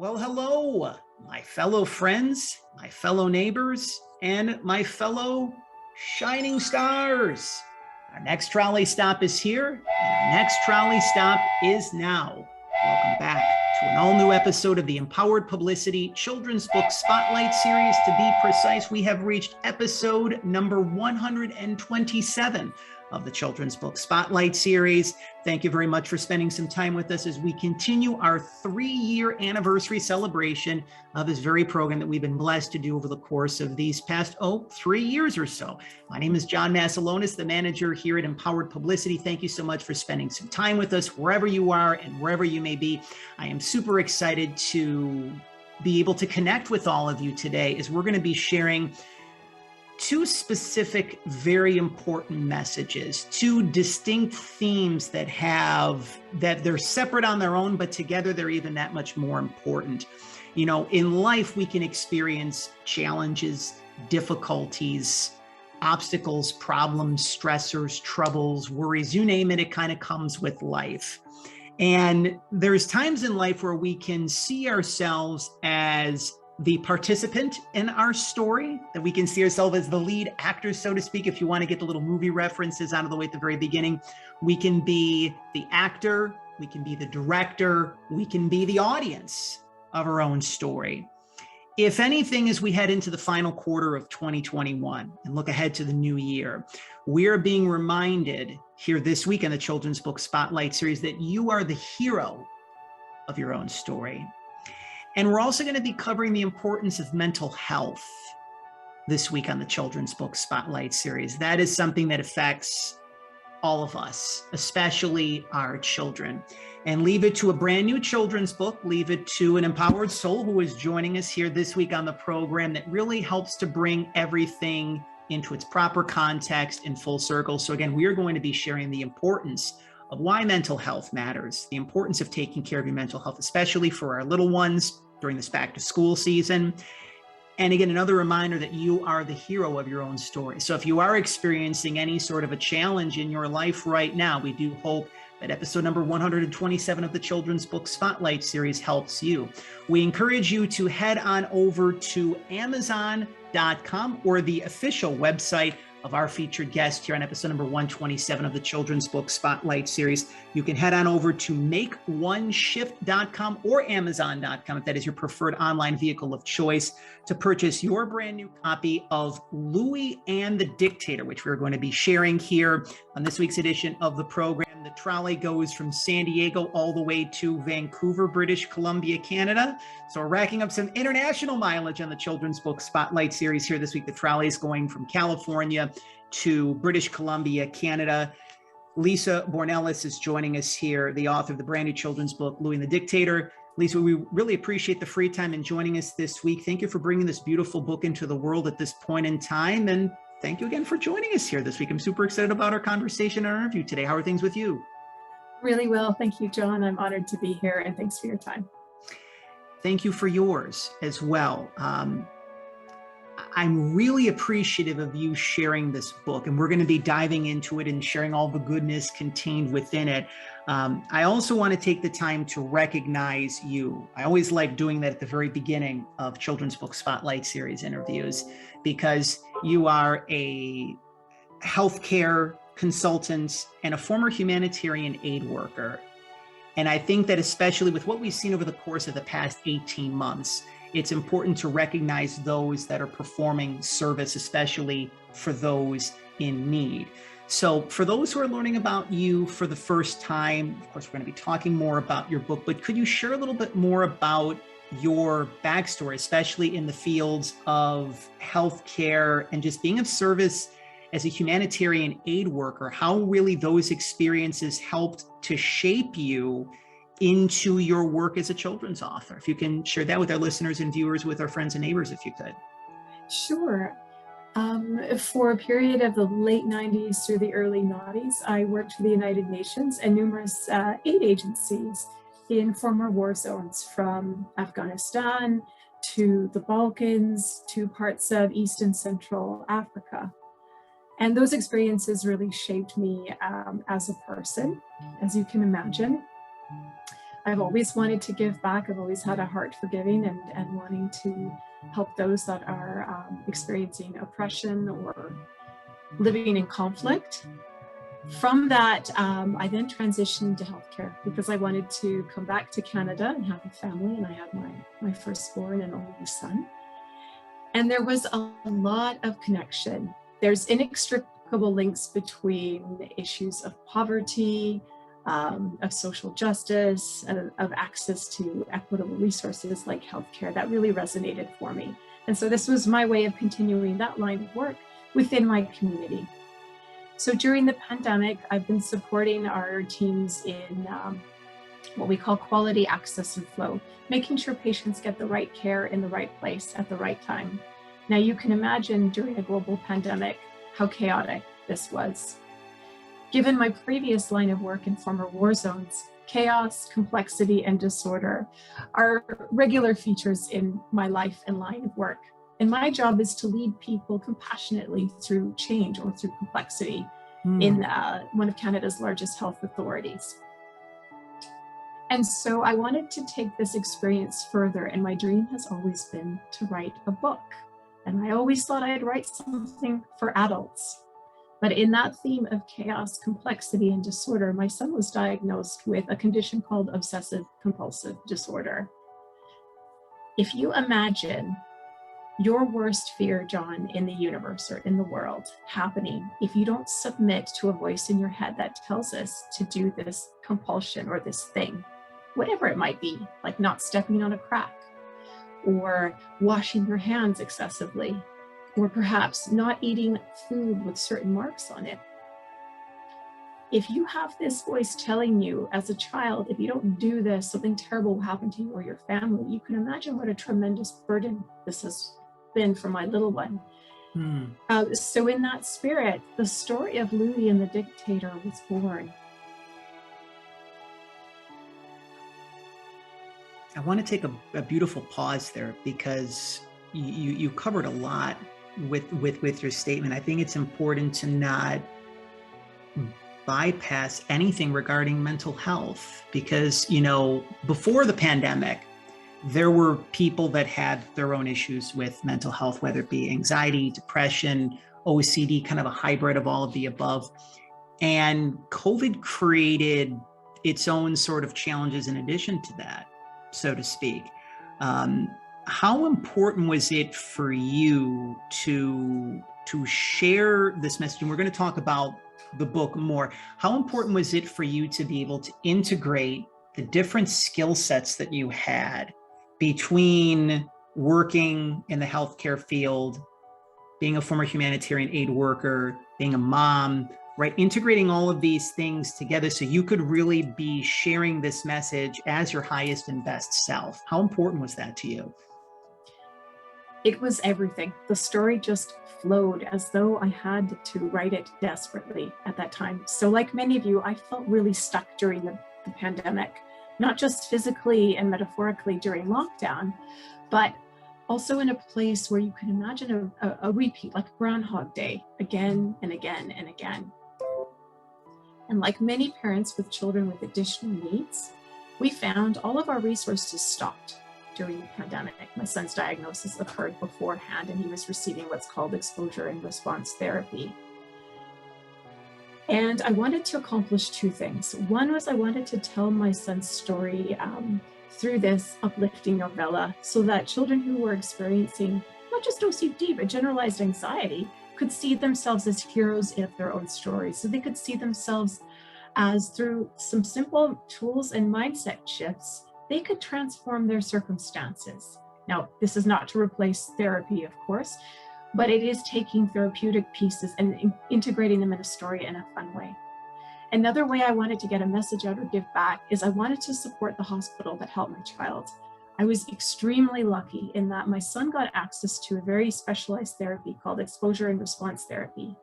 Well, hello, my fellow friends, my fellow neighbors, and my fellow shining stars. Our next trolley stop is here, and our next trolley stop is now. Welcome back to an all-new episode of the Empowered Publicity Children's Book Spotlight Series. To be precise, we have reached episode number 127 of the Children's Book Spotlight Series. Thank you very much for spending some time with us as we continue our 3-year anniversary celebration of this very program that we've been blessed to do over the course of these past, 3 years or so. My name is John Masiulionis, the manager here at Empowered Publicity. Thank you so much for spending some time with us wherever you are and wherever you may be. I am super excited to be able to connect with all of you today as we're going to be sharing two specific, very important messages, two distinct themes that they're separate on their own, but together they're even that much more important. You know, in life, we can experience challenges, difficulties, obstacles, problems, stressors, troubles, worries, you name it, it kind of comes with life. And there's times in life where we can see ourselves as the participant in our story, that we can see ourselves as the lead actor, so to speak. If you want to get the little movie references out of the way at the very beginning, we can be the actor, we can be the director, we can be the audience of our own story. If anything, as we head into the final quarter of 2021 and look ahead to the new year, we are being reminded here this week in the Children's Book Spotlight Series that you are the hero of your own story. And we're also going to be covering the importance of mental health this week on the Children's Book Spotlight Series. That is something that affects all of us, especially our children. And leave it to a brand new children's book, leave it to an empowered soul who is joining us here this week on the program that really helps to bring everything into its proper context in full circle. So again, we are going to be sharing the importance of why mental health matters, the importance of taking care of your mental health, especially for our little ones during this back to school season. And again, another reminder that you are the hero of your own story. So if you are experiencing any sort of a challenge in your life right now, we do hope that episode number 127 of the Children's Book Spotlight Series helps you. We encourage you to head on over to Amazon.com or the official website of our featured guest here on episode number 127 of the Children's Book Spotlight Series. You can head on over to MakeOneShift.com or Amazon.com if that is your preferred online vehicle of choice to purchase your brand new copy of Louie and the Dictator, which we're going to be sharing here on this week's edition of the program. The trolley goes from San Diego all the way to Vancouver, British Columbia, Canada. So we're racking up some international mileage on the Children's Book Spotlight Series here this week. The trolley is going from California to British Columbia, Canada. Lisa Bournelis is joining us here, the author of the brand new children's book, Louie and the Dictator. Lisa, we really appreciate the free time in joining us this week. Thank you for bringing this beautiful book into the world at this point in time. And thank you again for joining us here this week. I'm super excited about our conversation and our interview today. How are things with you? Really well. Thank you, John. I'm honored to be here, and thanks for your time. Thank you for yours as well. I'm really appreciative of you sharing this book, and we're going to be diving into it and sharing all the goodness contained within it. I also want to take the time to recognize you. I always like doing that at the very beginning of Children's Book Spotlight Series interviews, because you are a healthcare consultant and a former humanitarian aid worker. And I think that especially with what we've seen over the course of the past 18 months, it's important to recognize those that are performing service, especially for those in need. So for those who are learning about you for the first time, of course, we're going to be talking more about your book, but could you share a little bit more about your backstory, especially in the fields of healthcare and just being of service as a humanitarian aid worker, how really those experiences helped to shape you into your work as a children's author? If you can share that with our listeners and viewers, with our friends and neighbors, if you could. Sure. For a period of the late 90s through the early 90s, I worked for the United Nations and numerous aid agencies in former war zones, from Afghanistan to the Balkans to parts of East and Central Africa. And those experiences really shaped me as a person, as you can imagine. I've always wanted to give back. I've always had a heart for giving and wanting to help those that are experiencing oppression or living in conflict. From that, I then transitioned to healthcare because I wanted to come back to Canada and have a family, and I had my firstborn and only son. And there was a lot of connection. There's inextricable links between issues of poverty, of social justice, of access to equitable resources like healthcare. That really resonated for me. And so this was my way of continuing that line of work within my community. So during the pandemic, I've been supporting our teams in what we call quality access and flow, making sure patients get the right care in the right place at the right time. Now you can imagine during a global pandemic how chaotic this was. Given my previous line of work in former war zones, chaos, complexity, and disorder are regular features in my life and line of work. And my job is to lead people compassionately through change or through complexity in one of Canada's largest health authorities. And so I wanted to take this experience further, and my dream has always been to write a book. And I always thought I'd write something for adults. But in that theme of chaos, complexity, and disorder, my son was diagnosed with a condition called obsessive compulsive disorder. If you imagine your worst fear, John, in the universe or in the world happening, if you don't submit to a voice in your head that tells us to do this compulsion or this thing, whatever it might be, like not stepping on a crack, or washing your hands excessively, or perhaps not eating food with certain marks on it. If you have this voice telling you as a child, if you don't do this, something terrible will happen to you or your family, you can imagine what a tremendous burden this has been for my little one. So in that spirit, the story of Louie and the Dictator was born. I want to take a beautiful pause there because you covered a lot with your statement. I think it's important to not bypass anything regarding mental health because, before the pandemic, there were people that had their own issues with mental health, whether it be anxiety, depression, OCD, kind of a hybrid of all of the above. And COVID created its own sort of challenges in addition to that, so to speak. How important was it for you to share this message? And we're going to talk about the book more. How important was it for you to be able to integrate the different skill sets that you had between working in the healthcare field, being a former humanitarian aid worker, being a mom, right? Integrating all of these things together so you could really be sharing this message as your highest and best self. How important was that to you? It was everything. The story just flowed as though I had to write it desperately at that time. So like many of you, I felt really stuck during the pandemic, not just physically and metaphorically during lockdown, but also in a place where you can imagine a repeat, like Groundhog Day, again and again and again. And like many parents with children with additional needs, we found all of our resources stopped during the pandemic. My son's diagnosis occurred beforehand, and he was receiving what's called exposure and response therapy. And I wanted to accomplish two things. One was I wanted to tell my son's story through this uplifting novella so that children who were experiencing not just OCD, but generalized anxiety could see themselves as heroes of their own stories. So they could see themselves as through some simple tools and mindset shifts, they could transform their circumstances. Now, this is not to replace therapy, of course, but it is taking therapeutic pieces and integrating them in a story in a fun way. Another way I wanted to get a message out or give back is I wanted to support the hospital that helped my child. I was extremely lucky in that my son got access to a very specialized therapy called exposure and response therapy.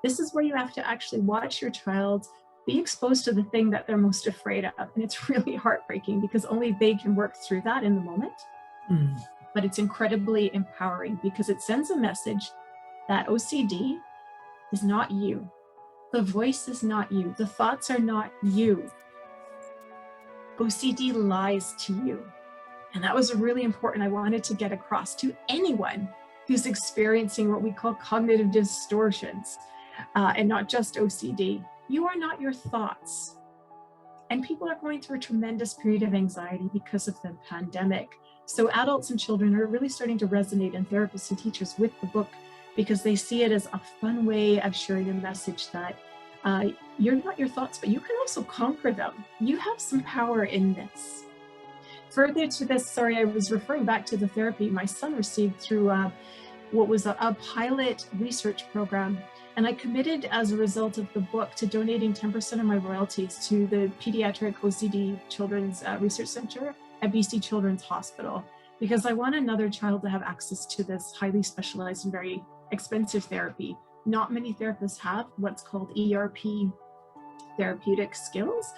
This is where you have to actually watch your child be exposed to the thing that they're most afraid of. And it's really heartbreaking because only they can work through that in the moment. But it's incredibly empowering because it sends a message that OCD is not you. The voice is not you. The thoughts are not you. OCD lies to you. And that was really important. I wanted to get across to anyone who's experiencing what we call cognitive distortions, and not just OCD. You are not your thoughts. And people are going through a tremendous period of anxiety because of the pandemic. So adults and children are really starting to resonate, and therapists and teachers, with the book, because they see it as a fun way of sharing a message that you're not your thoughts, but you can also conquer them. You have some power in this. Further to this, sorry, I was referring back to the therapy my son received through what was a pilot research program. And I committed, as a result of the book, to donating 10% of my royalties to the Pediatric OCD Children's Research Center at BC Children's Hospital, because I want another child to have access to this highly specialized and very expensive therapy. Not many therapists have what's called ERP therapeutic skills.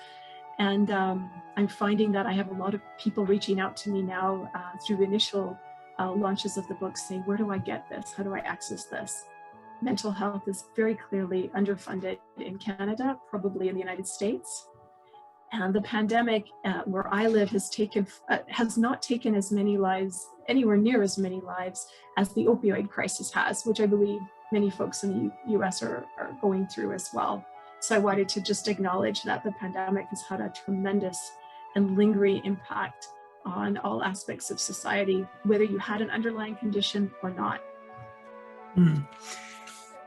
And I'm finding that I have a lot of people reaching out to me now through initial launches of the book saying, where do I get this? How do I access this? Mental health is very clearly underfunded in Canada, probably in the United States. And the pandemic where I live has not taken as many lives, anywhere near as many lives as the opioid crisis has, which I believe many folks in the US are going through as well. So I wanted to just acknowledge that the pandemic has had a tremendous and lingering impact on all aspects of society, whether you had an underlying condition or not.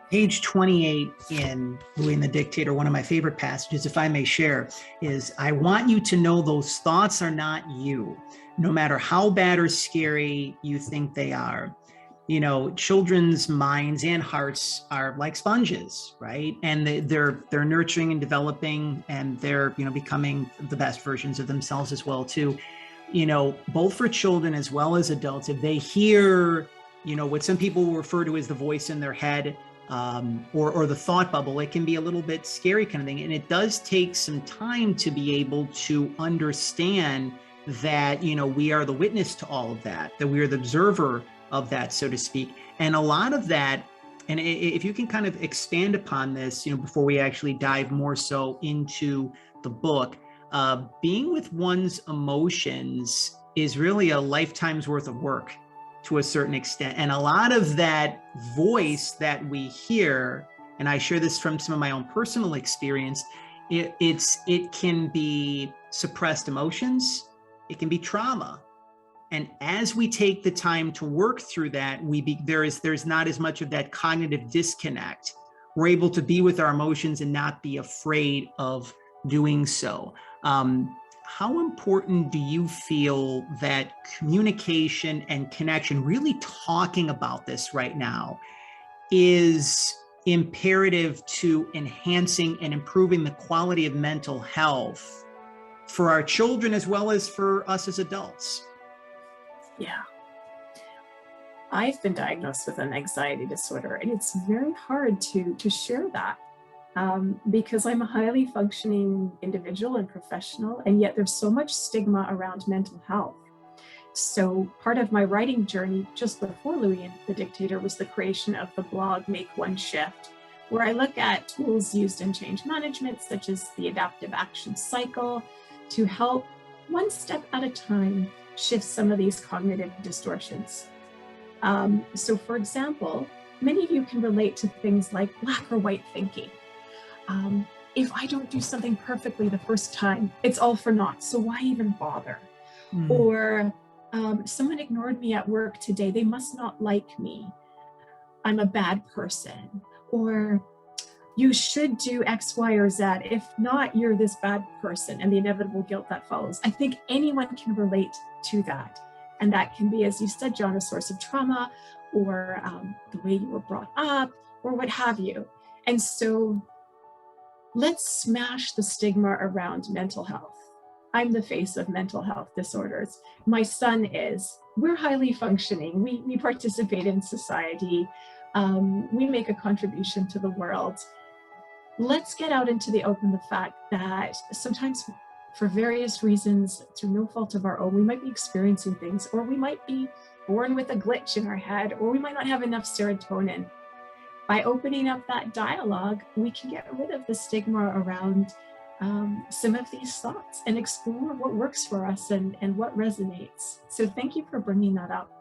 Page 28 in Louie and the Dictator, one of my favorite passages, if I may share, is, I want you to know those thoughts are not you, no matter how bad or scary you think they are. You know, children's minds and hearts are like sponges, right? And they're nurturing and developing, and they're, you know, becoming the best versions of themselves as well too. You know, both for children as well as adults, if they hear, you know, what some people refer to as the voice in their head, or the thought bubble, it can be a little bit scary kind of thing. And it does take some time to be able to understand that, you know, we are the witness to all of that we are the observer of that, so to speak. And a lot of that, and if you can kind of expand upon this, you know, before we actually dive more so into the book, being with one's emotions is really a lifetime's worth of work to a certain extent. And a lot of that voice that we hear, and I share this from some of my own personal experience, it can be suppressed emotions, it can be trauma. And as we take the time to work through that, there's not as much of that cognitive disconnect. We're able to be with our emotions and not be afraid of doing so. How important do you feel that communication and connection, really talking about this right now, is imperative to enhancing and improving the quality of mental health for our children as well as for us as adults? Yeah. I've been diagnosed with an anxiety disorder, and it's very hard to share that because I'm a highly functioning individual and professional, and yet there's so much stigma around mental health. So part of my writing journey just before Louie and the Dictator was the creation of the blog Make One Shift, where I look at tools used in change management, such as the adaptive action cycle, to help one step at a time shift some of these cognitive distortions. So for example, many of you can relate to things like black or white thinking. If I don't do something perfectly the first time, it's all for naught, so why even bother? Or someone ignored me at work today, they must not like me, I'm a bad person. Or you should do X, Y, or Z. If not, you're this bad person, and the inevitable guilt that follows. I think anyone can relate to that. And that can be, as you said, John, a source of trauma, or the way you were brought up, or what have you. And so let's smash the stigma around mental health. I'm the face of mental health disorders. My son is. We're highly functioning. We participate in society. We make a contribution to the world. Let's get out into the open the fact that sometimes, for various reasons, through no fault of our own, we might be experiencing things, or we might be born with a glitch in our head, or we might not have enough serotonin. By opening up that dialogue, we can get rid of the stigma around some of these thoughts and explore what works for us and what resonates. So thank you for bringing that up.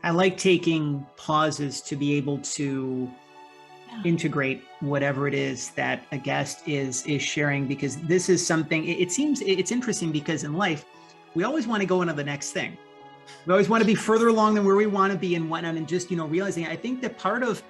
I like taking pauses to be able to integrate whatever it is that a guest is sharing, because this is something, it seems, it's interesting because in life, we always want to go into the next thing. We always want to be further along than where we want to be and whatnot. And just, realizing, I think that part of,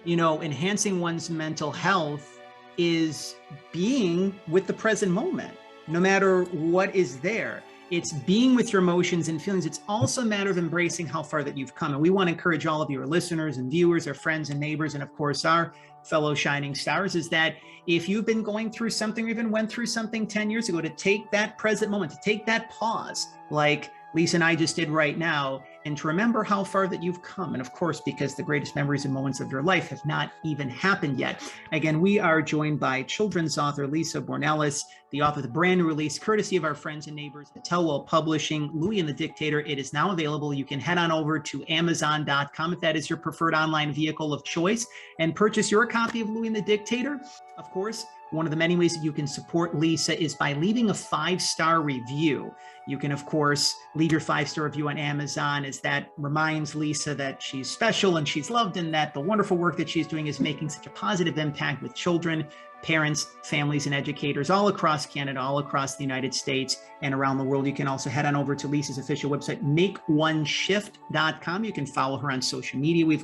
enhancing one's mental health is being with the present moment, no matter what is there. It's being with your emotions and feelings. It's also a matter of embracing how far that you've come. And we want to encourage all of your listeners and viewers, our friends and neighbors, and of course, our fellow shining stars, is that if you've been going through something or even went through something 10 years ago, to take that present moment, to take that pause, like Lisa and I just did right now, and to remember how far that you've come. And of course, because the greatest memories and moments of your life have not even happened yet. Again, we are joined by children's author Lisa Bournelis, the author of the brand new release, courtesy of our friends and neighbors at Tellwell Publishing, Louie and the Dictator. It is now available. You can head on over to Amazon.com if that is your preferred online vehicle of choice, and purchase your copy of Louie and the Dictator. Of course, one of the many ways that you can support Lisa is by leaving a 5-star review. You can, of course, leave your 5-star review on Amazon, as that reminds Lisa that she's special and she's loved, and that the wonderful work that she's doing is making such a positive impact with children, parents, families, and educators all across Canada, all across the United States, and around the world. You can also head on over to Lisa's official website, makeoneshift.com. You can follow her on social media. We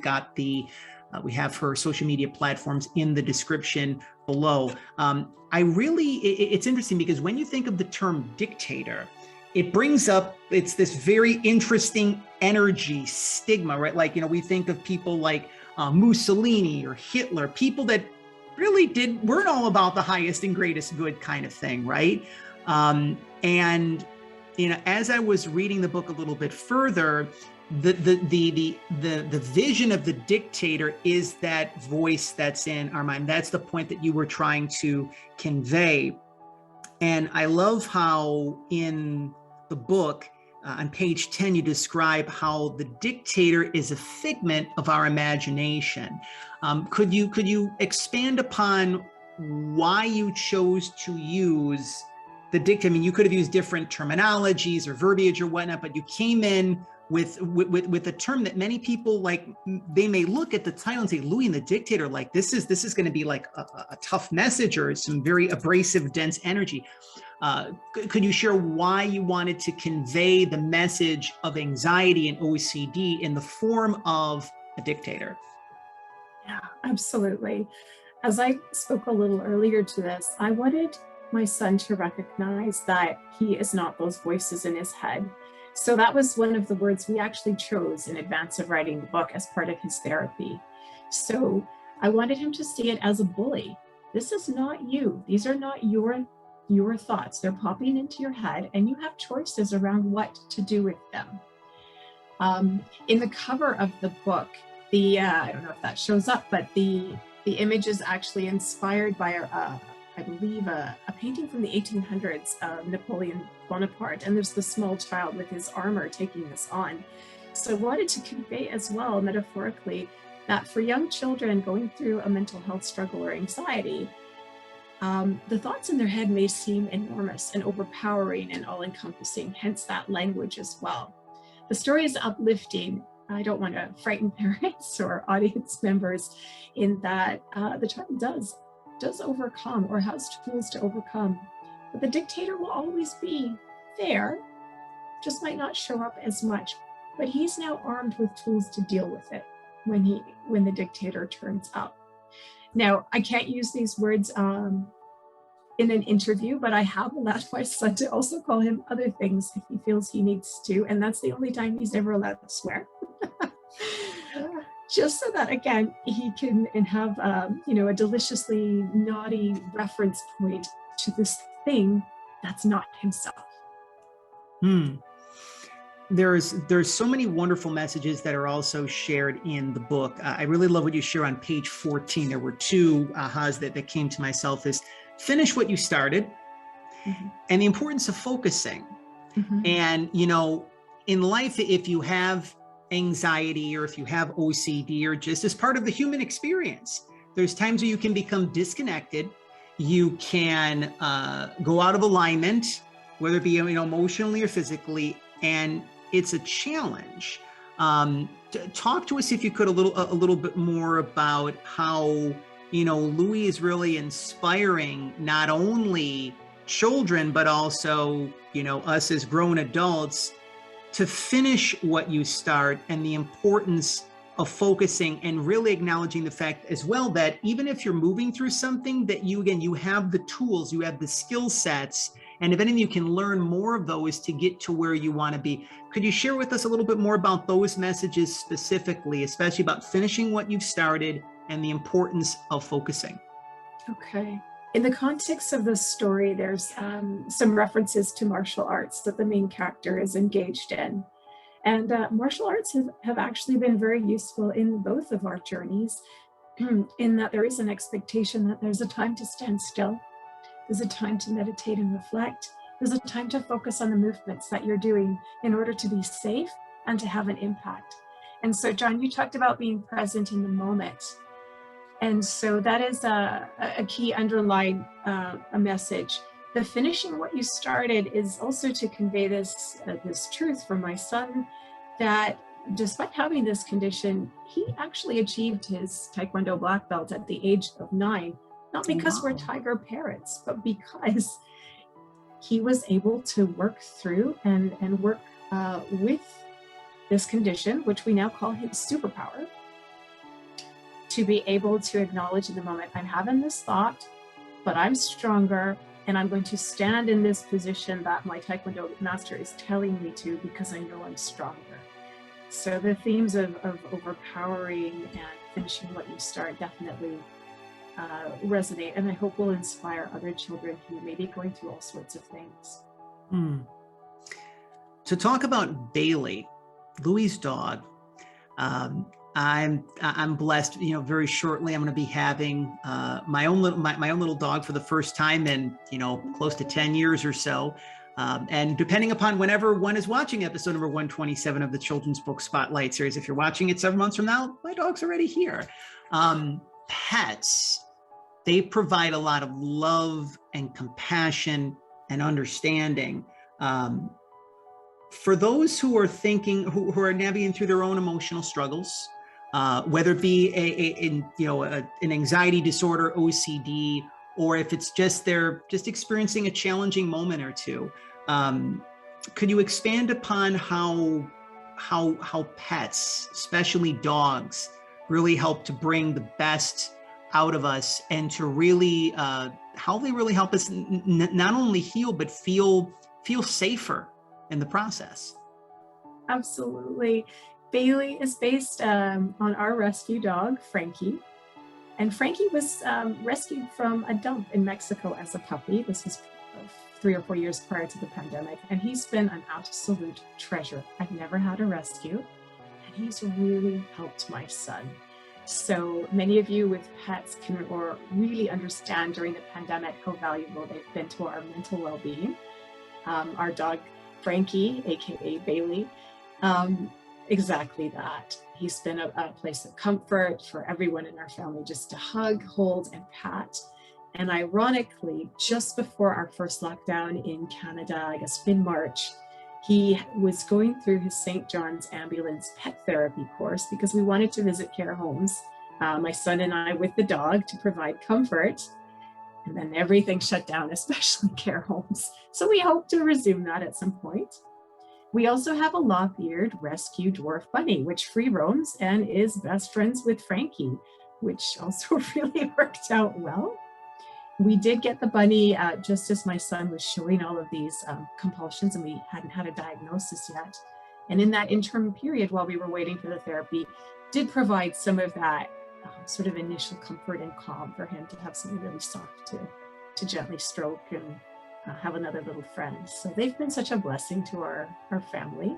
have her social media platforms in the description below. It's interesting because when you think of the term dictator, it brings up, it's this very interesting energy, stigma, right? Like, we think of people like Mussolini or Hitler, people that really weren't all about the highest and greatest good kind of thing, right? And as I was reading the book a little bit further, the vision of the dictator is that voice that's in our mind. That's the point that you were trying to convey. And I love how in the book, on page 10, you describe how the dictator is a figment of our imagination. Could you expand upon why you chose to use the dictator? I mean, you could have used different terminologies or verbiage or whatnot, but you came in with a term that many people, like, they may look at the title and say, Louie and the Dictator, like this is going to be like a tough message or some very abrasive, dense energy. Could you share why you wanted to convey the message of anxiety and OCD in the form of a dictator? Yeah, absolutely. As I spoke a little earlier to this, I wanted my son to recognize that he is not those voices in his head. So that was one of the words we actually chose in advance of writing the book as part of his therapy. So I wanted him to see it as a bully. This is not you. These are not your thoughts. They're popping into your head, and you have choices around what to do with them. In the cover of the book, I don't know if that shows up, but the image is actually inspired by I believe a painting from the 1800s of Napoleon Bonaparte, and there's the small child with his armor taking this on. So I wanted to convey as well, metaphorically, that for young children going through a mental health struggle or anxiety, the thoughts in their head may seem enormous and overpowering and all-encompassing, hence that language as well. The story is uplifting. I don't want to frighten parents or audience members in that the child does overcome or has tools to overcome. But the dictator will always be there, just might not show up as much. But he's now armed with tools to deal with it when the dictator turns up. Now, I can't use these words in an interview, but I have allowed my son to also call him other things if he feels he needs to, and that's the only time he's ever allowed to swear. Just so that, again, he can have a deliciously naughty reference point to this thing that's not himself. There's so many wonderful messages that are also shared in the book. I really love what you share on page 14. There were two ahas that came to myself: is finish what you started, and the importance of focusing. And, in life, if you have anxiety or if you have OCD, or just as part of the human experience, there's times where you can become disconnected. You can go out of alignment, whether it be emotionally or physically, and it's a challenge. Talk to us, if you could, a little bit more about how Louie is really inspiring not only children but also us as grown adults to finish what you start, and the importance of focusing and really acknowledging the fact as well that even if you're moving through something, that you have the tools, you have the skill sets, and if anything, you can learn more of those to get to where you want to be. Could you share with us a little bit more about those messages specifically, especially about finishing what you've started and the importance of focusing? Okay. In the context of the story, there's some references to martial arts that the main character is engaged in. And martial arts have actually been very useful in both of our journeys, in that there is an expectation that there's a time to stand still, there's a time to meditate and reflect, there's a time to focus on the movements that you're doing in order to be safe and to have an impact. And so, John, you talked about being present in the moment. And so that is a key underlying a message. The finishing what you started is also to convey this truth from my son, that despite having this condition, he actually achieved his Taekwondo black belt at the age of 9, not because we're tiger parents, but because he was able to work through and work with this condition, which we now call his superpower, to be able to acknowledge in the moment, I'm having this thought, but I'm stronger, and I'm going to stand in this position that my Taekwondo master is telling me to, because I know I'm stronger. So the themes of overpowering and finishing what you start definitely resonate, and I hope will inspire other children who may be going through all sorts of things. To talk about Bailey, Louie's dog, I'm blessed. Very shortly, I'm going to be having my own little dog for the first time in close to 10 years or so. And depending upon whenever one is watching episode number 127 of the Children's Book Spotlight series, if you're watching it several months from now, my dog's already here. Pets, they provide a lot of love and compassion and understanding. For those who are thinking, who are navigating through their own emotional struggles, whether it be an anxiety disorder, OCD, or if it's they're experiencing a challenging moment or two, could you expand upon how pets, especially dogs, really help to bring the best out of us, and to really how they really help us not only heal but feel safer in the process? Absolutely. Bailey is based on our rescue dog, Frankie. And Frankie was rescued from a dump in Mexico as a puppy. This was 3 or 4 years prior to the pandemic. And he's been an absolute treasure. I've never had a rescue, and he's really helped my son. So many of you with pets can really understand during the pandemic how valuable they've been to our mental well-being. Our dog, Frankie, aka Bailey, exactly that. He's been a place of comfort for everyone in our family, just to hug, hold, and pat. And ironically, just before our first lockdown in Canada, I guess mid-March, he was going through his St. John's Ambulance pet therapy course because we wanted to visit care homes, my son and I with the dog, to provide comfort. And then everything shut down, especially care homes. So we hope to resume that at some point. We also have a lop-eared rescue dwarf bunny, which free roams and is best friends with Frankie, which also really worked out well. We did get the bunny just as my son was showing all of these compulsions, and we hadn't had a diagnosis yet. And in that interim period, while we were waiting for the therapy, did provide some of that sort of initial comfort and calm for him to have something really soft to gently stroke and have another little friend. So they've been such a blessing to our family.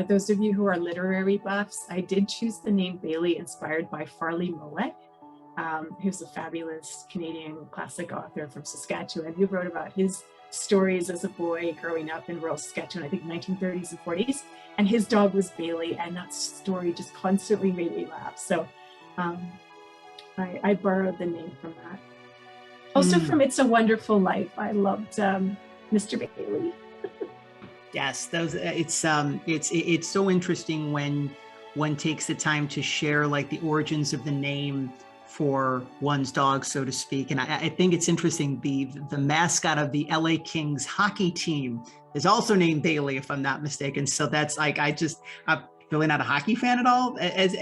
Those of you who are literary buffs, I did choose the name Bailey inspired by Farley Moet, who's a fabulous Canadian classic author from Saskatchewan, who wrote about his stories as a boy growing up in rural Saskatchewan, I think 1930s and 40s. And his dog was Bailey, and that story just constantly made me laugh. So I borrowed the name from that. Also from It's a Wonderful Life, I loved Mr. Bailey. Yes, those it's so interesting when one takes the time to share like the origins of the name for one's dog, so to speak. And I think it's interesting, the mascot of the LA Kings hockey team is also named Bailey, if I'm not mistaken. So that's like, I'm really not a hockey fan at all as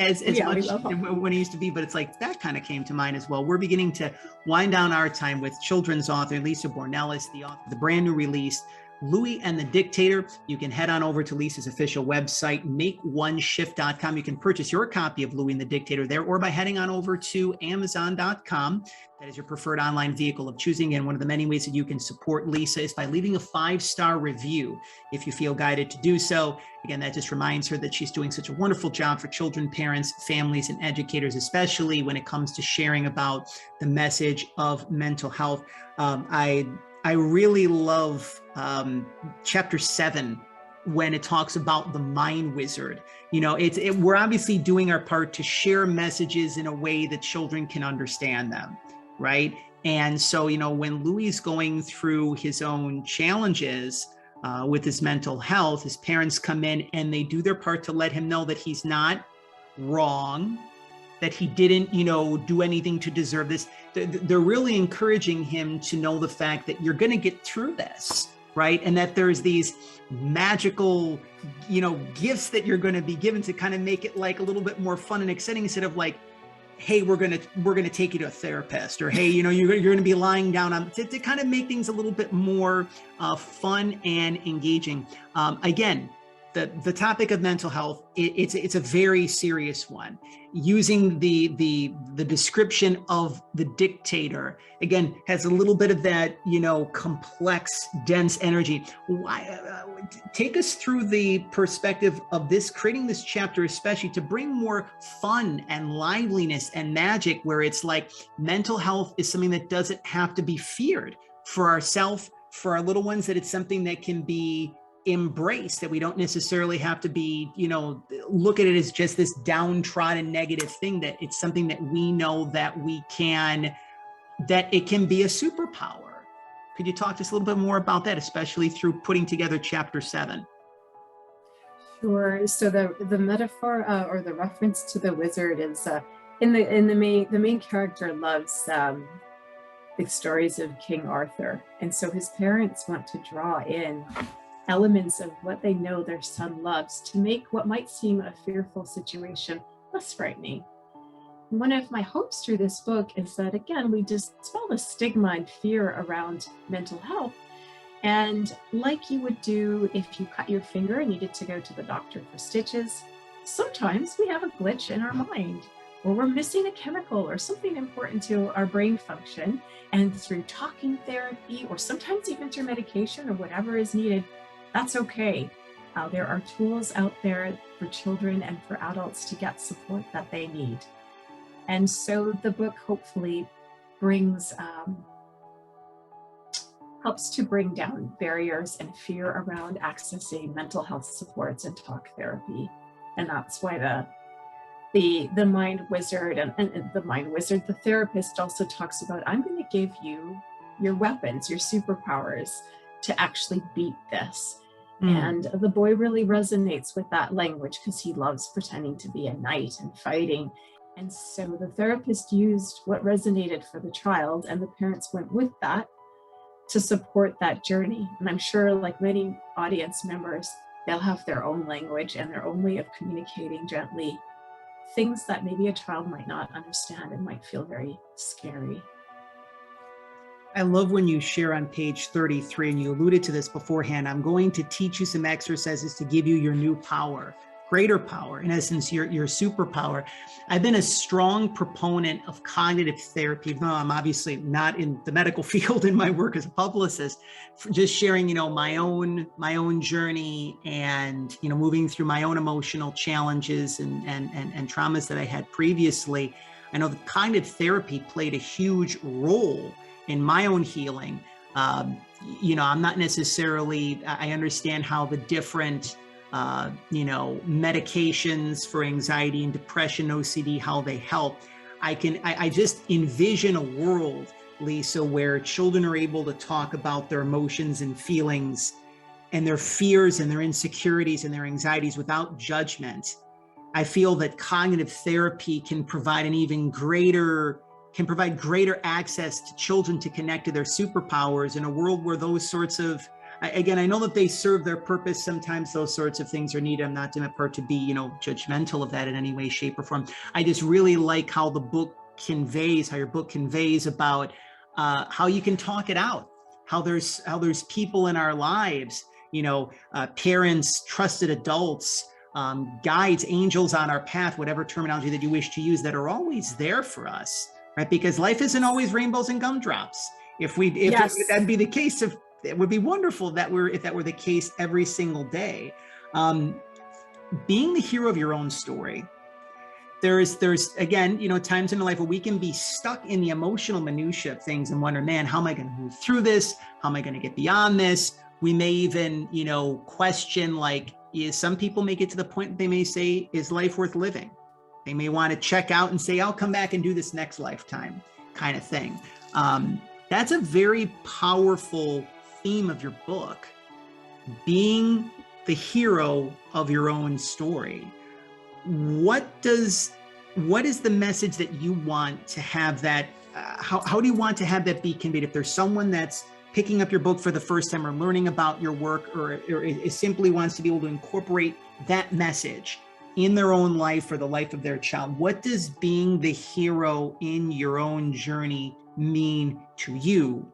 much when it used to be, but it's like that kind of came to mind as well. We're beginning to wind down our time with children's author Lisa Bournelis, the author of the brand new release, Louie and the Dictator. You can head on over to Lisa's official website, makeoneshift.com. You can purchase your copy of Louie and the Dictator there, or by heading on over to amazon.com. That is your preferred online vehicle of choosing. And one of the many ways that you can support Lisa is by leaving a 5-star review if you feel guided to do so. Again, that just reminds her that she's doing such a wonderful job for children, parents, families, and educators, especially when it comes to sharing about the message of mental health. I really love chapter 7 when it talks about the mind wizard. You know, we're obviously doing our part to share messages in a way that children can understand them, right? And so, you know, when Louie's going through his own challenges with his mental health, his parents come in and they do their part to let him know that he's not wrong, that he didn't, you know, do anything to deserve this. They're really encouraging him to know the fact that you're going to get through this, right? And that there's these magical, you know, gifts that you're going to be given to kind of make it like a little bit more fun and exciting, instead of like, hey, we're going to take you to a therapist, or hey, you know, you're going to be lying down on, to kind of make things a little bit more fun and engaging. Again, the topic of mental health, it's a very serious one. Using the description of the Dictator, again, has a little bit of that, you know, complex, dense energy. Take us through the perspective of this, creating this chapter, especially to bring more fun and liveliness and magic, where it's like mental health is something that doesn't have to be feared for ourselves, for our little ones, that it's something that can be embrace, that we don't necessarily have to be, you know, look at it as just this downtrodden negative thing, that it's something that we know that we can, that it can be a superpower. Could you talk to us a little bit more about that, especially through putting together chapter 7? Sure. So the metaphor or the reference to the wizard is in the main character loves the stories of King Arthur, and so his parents want to draw in elements of what they know their son loves to make what might seem a fearful situation less frightening. One of my hopes through this book is that, again, we dispel the stigma and fear around mental health. And like you would do if you cut your finger and needed to go to the doctor for stitches, sometimes we have a glitch in our mind, or we're missing a chemical or something important to our brain function. And through talking therapy, or sometimes even through medication or whatever is needed, that's okay. There are tools out there for children and for adults to get support that they need. And so the book hopefully helps to bring down barriers and fear around accessing mental health supports and talk therapy. And that's why the mind wizard and the mind wizard, the therapist, also talks about, I'm going to give you your weapons, your superpowers to actually beat this. And the boy really resonates with that language because he loves pretending to be a knight and fighting. And so the therapist used what resonated for the child, and the parents went with that to support that journey. And I'm sure, like many audience members, they'll have their own language and their own way of communicating gently things that maybe a child might not understand and might feel very scary. I love when you share on page 33, and you alluded to this beforehand, I'm going to teach you some exercises to give you your new power, greater power, in essence, your superpower. I've been a strong proponent of cognitive therapy. No, I'm obviously not in the medical field in my work as a publicist, for just sharing, you know, my own journey, and, you know, moving through my own emotional challenges and traumas that I had previously. I know that cognitive therapy played a huge role in my own healing. You know, I'm not necessarily, I understand how the different, you know, medications for anxiety and depression, OCD, how they help. I just envision a world, Lisa, where children are able to talk about their emotions and feelings and their fears and their insecurities and their anxieties without judgment. I feel that cognitive therapy can provide greater access to children to connect to their superpowers in a world where those sorts of, again, I know that they serve their purpose. Sometimes those sorts of things are needed. I'm not doing it to be, judgmental of that in any way, shape, or form. I just really like how your book conveys about how you can talk it out, how there's people in our lives, parents, trusted adults, guides, angels on our path, whatever terminology that you wish to use, that are always there for us, right? Because life isn't always rainbows and gumdrops. If that'd be the case, it would be wonderful if that were the case every single day. Being the hero of your own story, there's again, times in life where we can be stuck in the emotional minutia of things and wonder, man, how am I going to move through this? How am I going to get beyond this? We may even, question, some people may get to the point that they may say, is life worth living? They may want to check out and say, I'll come back and do this next lifetime, kind of thing. That's a very powerful theme of your book, being the hero of your own story. What is the message that you want to have that, how do you want to have that be conveyed? If there's someone that's picking up your book for the first time or learning about your work, or simply wants to be able to incorporate that message in their own life or the life of their child, what does being the hero in your own journey mean to you?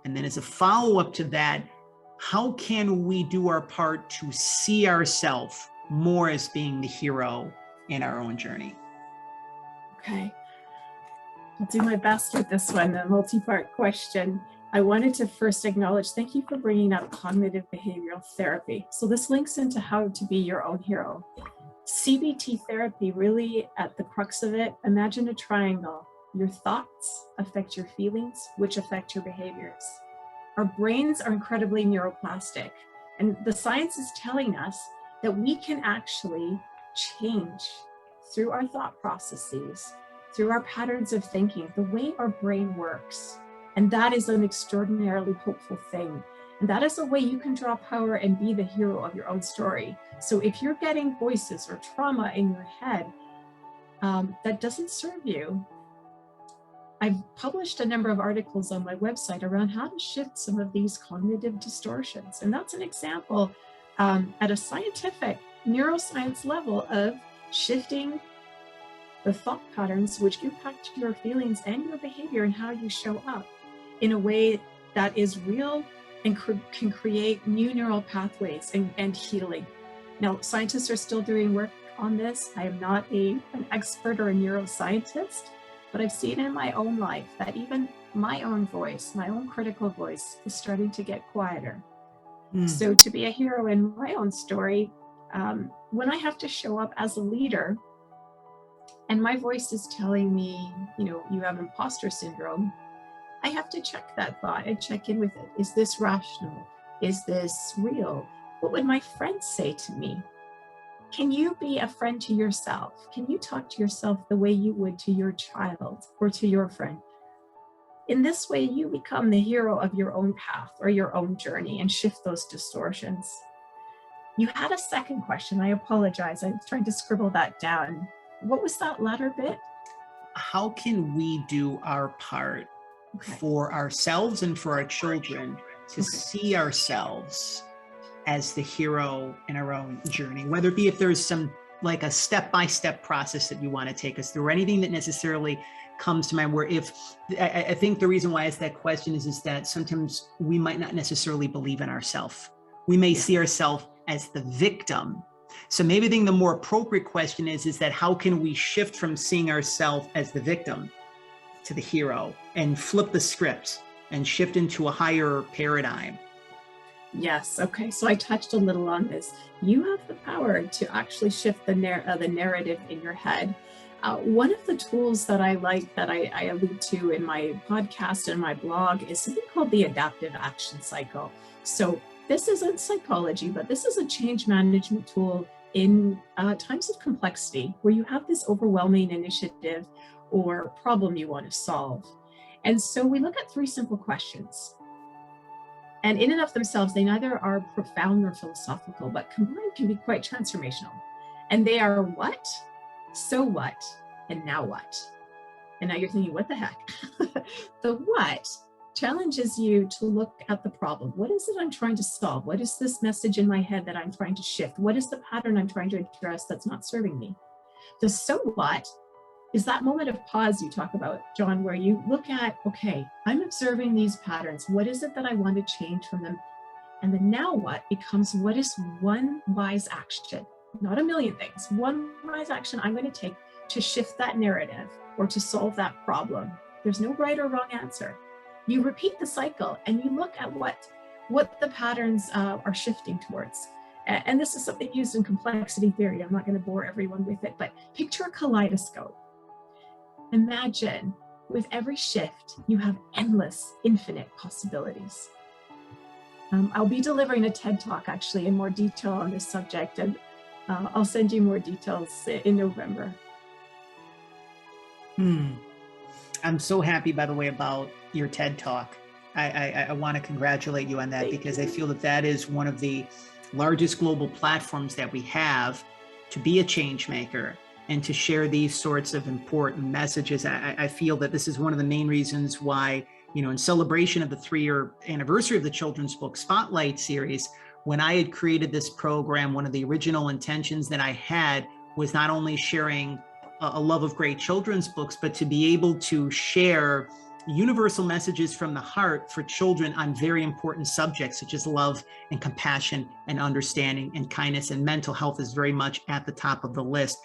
And then as a follow-up to that, how can we do our part to see ourselves more as being the hero in our own journey? Okay, I'll do my best with this one, a multi-part question. I wanted to first acknowledge, thank you for bringing up cognitive behavioral therapy. So this links into how to be your own hero. CBT therapy, really at the crux of it, imagine a triangle. Your thoughts affect your feelings, which affect your behaviors. Our brains are incredibly neuroplastic, and the science is telling us that we can actually change through our thought processes, through our patterns of thinking, the way our brain works. And that is an extraordinarily hopeful thing. And that is a way you can draw power and be the hero of your own story. So if you're getting voices or trauma in your head that doesn't serve you, I've published a number of articles on my website around how to shift some of these cognitive distortions. And that's an example at a scientific neuroscience level of shifting the thought patterns which impact your feelings and your behavior and how you show up in a way that is real and can create new neural pathways and healing. Now, scientists are still doing work on this. I am not an expert or a neuroscientist, but I've seen in my own life that even my own voice, my own critical voice, is starting to get quieter. So to be a hero in my own story, when I have to show up as a leader and my voice is telling me, you have imposter syndrome, I have to check that thought and check in with it. Is this rational? Is this real? What would my friends say to me? Can you be a friend to yourself? Can you talk to yourself the way you would to your child or to your friend? In this way, you become the hero of your own path or your own journey and shift those distortions. You had a second question. I apologize. I was trying to scribble that down. What was that latter bit? How can we do our part for ourselves and for our children to see ourselves as the hero in our own journey, whether it be if there's some like a step-by-step process that you want to take us through, or anything that necessarily comes to mind, where I think the reason why I ask that question is that sometimes we might not necessarily believe in ourselves. We may see ourselves as the victim. So maybe I think the more appropriate question is that how can we shift from seeing ourselves as the victim to the hero and flip the script and shift into a higher paradigm? Yes. Okay. So I touched a little on this. You have the power to actually shift the narrative in your head. One of the tools that I like, that I allude to in my podcast and my blog, is something called the adaptive action cycle. So this isn't psychology, but this is a change management tool in times of complexity, where you have this overwhelming initiative or problem you want to solve. And so we look at three simple questions. And in and of themselves, they neither are profound nor philosophical, but combined can be quite transformational. And they are what, so what, and now what? And now you're thinking, what the heck? The what challenges you to look at the problem. What is it I'm trying to solve? What is this message in my head that I'm trying to shift? What is the pattern I'm trying to address that's not serving me? The so what is that moment of pause you talk about, John, where you look at, okay, I'm observing these patterns. What is it that I want to change from them? And the now what becomes, what is one wise action? Not a million things. One wise action I'm going to take to shift that narrative or to solve that problem. There's no right or wrong answer. You repeat the cycle and you look at what the patterns are shifting towards. And this is something used in complexity theory. I'm not going to bore everyone with it, but picture a kaleidoscope. Imagine with every shift, you have endless, infinite possibilities. I'll be delivering a TED Talk actually in more detail on this subject, and I'll send you more details in November. I'm so happy, by the way, about your TED Talk. I want to congratulate you on that, because I feel that that is one of the largest global platforms that we have to be a change maker and to share these sorts of important messages. I feel that this is one of the main reasons why, in celebration of the 3-year anniversary of the Children's Book Spotlight series, when I had created this program, one of the original intentions that I had was not only sharing a love of great children's books, but to be able to share universal messages from the heart for children on very important subjects such as love and compassion and understanding and kindness, and mental health is very much at the top of the list.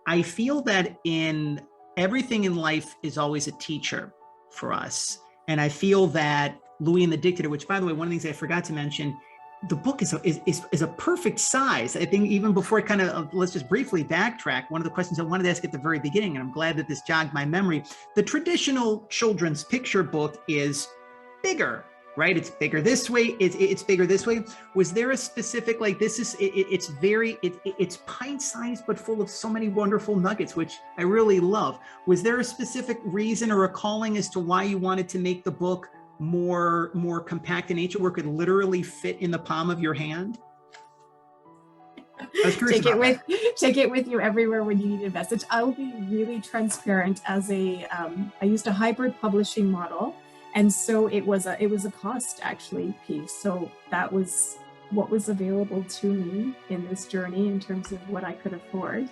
I feel that in everything in life is always a teacher for us. And I feel that Louie and the Dictator, which, by the way, one of the things I forgot to mention, the book is a perfect size. I think even before I let's just briefly backtrack. One of the questions I wanted to ask at the very beginning, and I'm glad that this jogged my memory. The traditional children's picture book is bigger, right? It's bigger this way. It's bigger this way. Was there a specific, like, this is, it's pint-sized, but full of so many wonderful nuggets, which I really love. Was there a specific reason or a calling as to why you wanted to make the book more compact in nature, where it could literally fit in the palm of your hand? Take it with you everywhere when you need a message. I will be really transparent. I used a hybrid publishing model, and so it was a cost actually piece. So that was what was available to me in this journey in terms of what I could afford.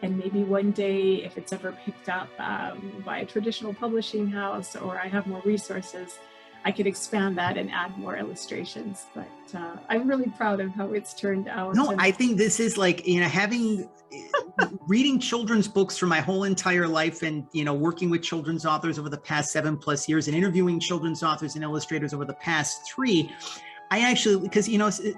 And maybe one day, if it's ever picked up by a traditional publishing house, or I have more resources, I could expand that and add more illustrations. But I'm really proud of how it's turned out. No, I think this is like, having reading children's books for my whole entire life, and working with children's authors over the past 7+ years, and interviewing children's authors and illustrators over the past 3. I actually, because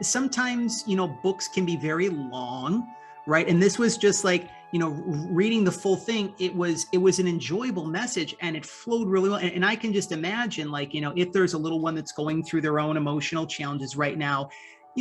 sometimes books can be very long, right? And this was just like, reading the full thing, it was an enjoyable message, and it flowed really well. And I can just imagine, like, if there's a little one that's going through their own emotional challenges right now,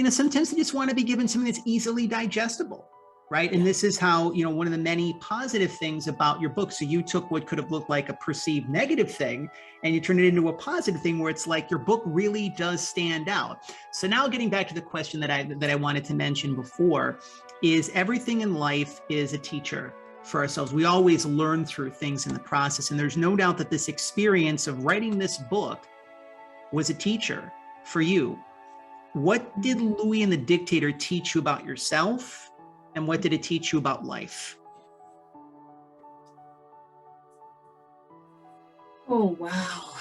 sometimes they just want to be given something that's easily digestible, right? And this is how, one of the many positive things about your book. So you took what could have looked like a perceived negative thing, and you turned it into a positive thing, where it's like your book really does stand out. So now, getting back to the question that I wanted to mention before, is everything in life is a teacher for ourselves. We always learn through things in the process. And there's no doubt that this experience of writing this book was a teacher for you. What did Louie and the Dictator teach you about yourself? And what did it teach you about life? Oh, wow.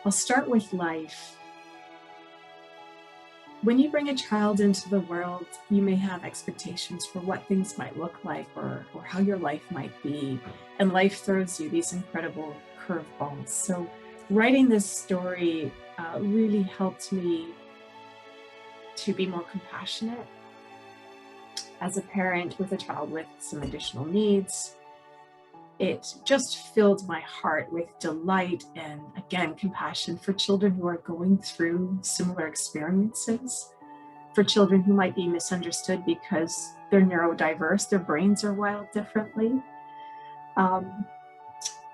I'll start with life. When you bring a child into the world, you may have expectations for what things might look like, or how your life might be. And life throws you these incredible curveballs. So writing this story really helped me to be more compassionate as a parent with a child with some additional needs. It just filled my heart with delight and, again, compassion for children who are going through similar experiences. for children who might be misunderstood because they're neurodiverse, their brains are wired differently.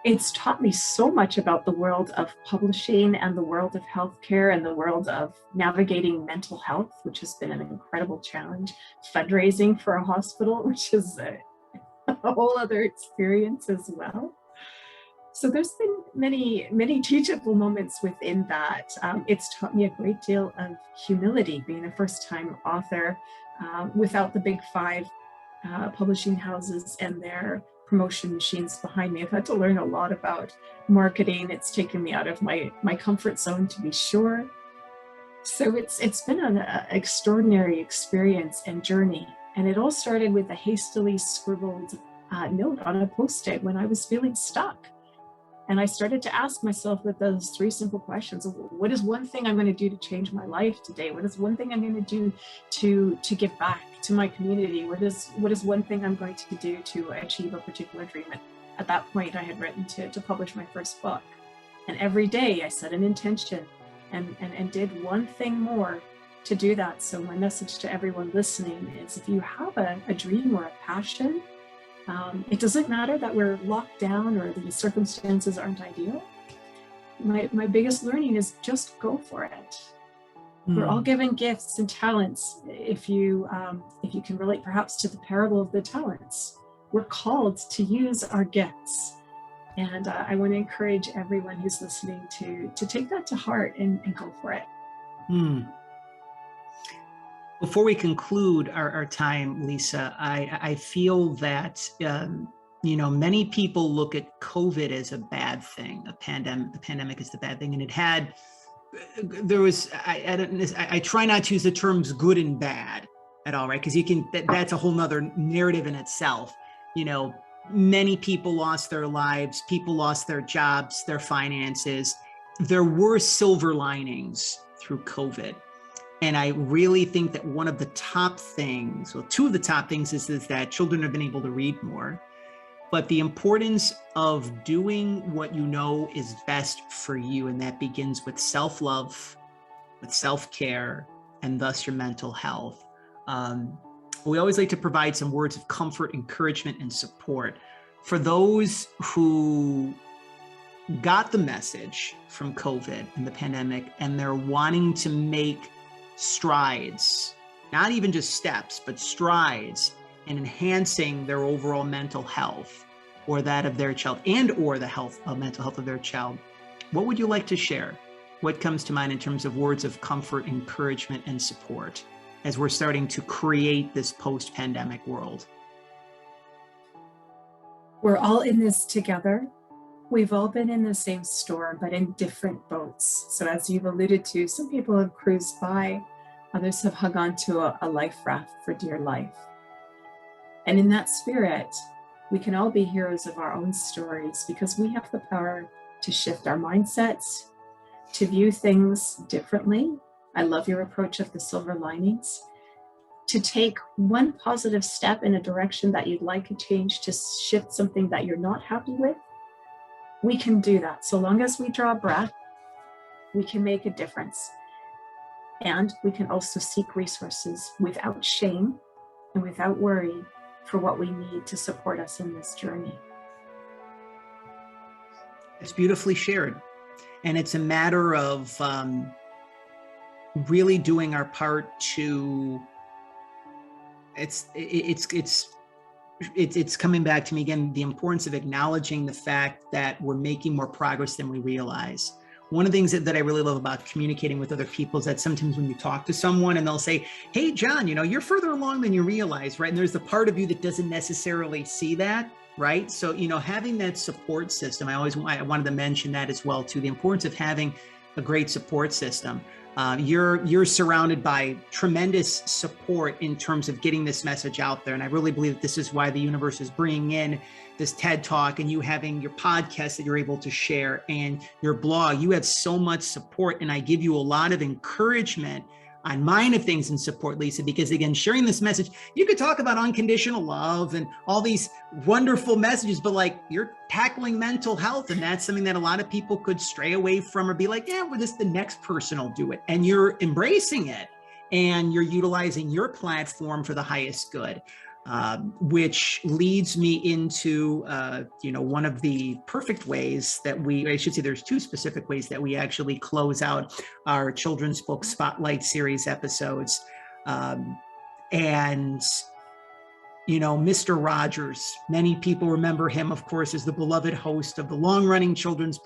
It's taught me so much about the world of publishing and the world of healthcare and the world of navigating mental health, which has been an incredible challenge. Fundraising for a hospital, which is a whole other experience as well. So there's been many teachable moments within that. It's taught me a great deal of humility, being a first-time author without the big five publishing houses and their promotion machines behind me. I've had to learn a lot about marketing. It's taken me out of my comfort zone, to be sure. So it's been an extraordinary experience and journey. And it all started with a hastily scribbled note on a Post-it when I was feeling stuck. And I started to ask myself with those three simple questions: what is one thing I'm going to do to change my life today? What is one thing I'm going to do to give back to my community? What is one thing I'm going to do to achieve a particular dream? And at that point, I had written to publish my first book. And every day I set an intention and did one thing more to do that. So my message to everyone listening is, if you have a dream or a passion, it doesn't matter that we're locked down or the circumstances aren't ideal. My biggest learning is just go for it. We're all given gifts and talents. If you can relate perhaps to the parable of the talents, we're called to use our gifts. And I want to encourage everyone who's listening to take that to heart and go for it. Before we conclude our time, Lisa, I feel that, many people look at COVID as a bad thing. The pandemic is the bad thing. And I try not to use the terms good and bad at all, right? Because that's a whole nother narrative in itself. Many people lost their lives, people lost their jobs, their finances. There were silver linings through COVID. And I really think that one of the top things, well, two of the top things is that children have been able to read more, but the importance of doing what you know is best for you. And that begins with self-love, with self-care, and thus your mental health. We always like to provide some words of comfort, encouragement, and support for those who got the message from COVID and the pandemic, and they're wanting to make strides, not even just steps, but strides in enhancing their overall mental health, or that of their child, and or the mental health of their child. What would you like to share? What comes to mind in terms of words of comfort, encouragement, and support as we're starting to create this post-pandemic world? We're all in this together. We've all been in the same storm, but in different boats. So as you've alluded to, some people have cruised by, others have hung on to a life raft for dear life. And in that spirit, we can all be heroes of our own stories, because we have the power to shift our mindsets, to view things differently. I love your approach of the silver linings. To take one positive step in a direction that you'd like to change, to shift something that you're not happy with. We can do that. So long as we draw breath, we can make a difference. And we can also seek resources without shame and without worry for what we need to support us in this journey. It's beautifully shared. And it's a matter of really doing our part to, it's coming back to me again, the importance of acknowledging the fact that we're making more progress than we realize. One of the things that I really love about communicating with other people is that sometimes when you talk to someone and they'll say, hey, John, you're further along than you realize, right? And there's the part of you that doesn't necessarily see that, right? So, having that support system, I wanted to mention that as well, too, the importance of having a great support system. You're surrounded by tremendous support in terms of getting this message out there. And I really believe that this is why the universe is bringing in this TED Talk, and you having your podcast that you're able to share, and your blog. You have so much support, and I give you a lot of encouragement on mine of things and support, Lisa, because again, sharing this message, you could talk about unconditional love and all these wonderful messages, but you're tackling mental health, and that's something that a lot of people could stray away from or be like, yeah, well, the next person will do it. And you're embracing it. and you're utilizing your platform for the highest good. Which leads me into, one of the perfect ways that I should say there's two specific ways that we actually close out our children's book spotlight series episodes. Mr. Rogers, many people remember him, of course, as the beloved host of the long-running children's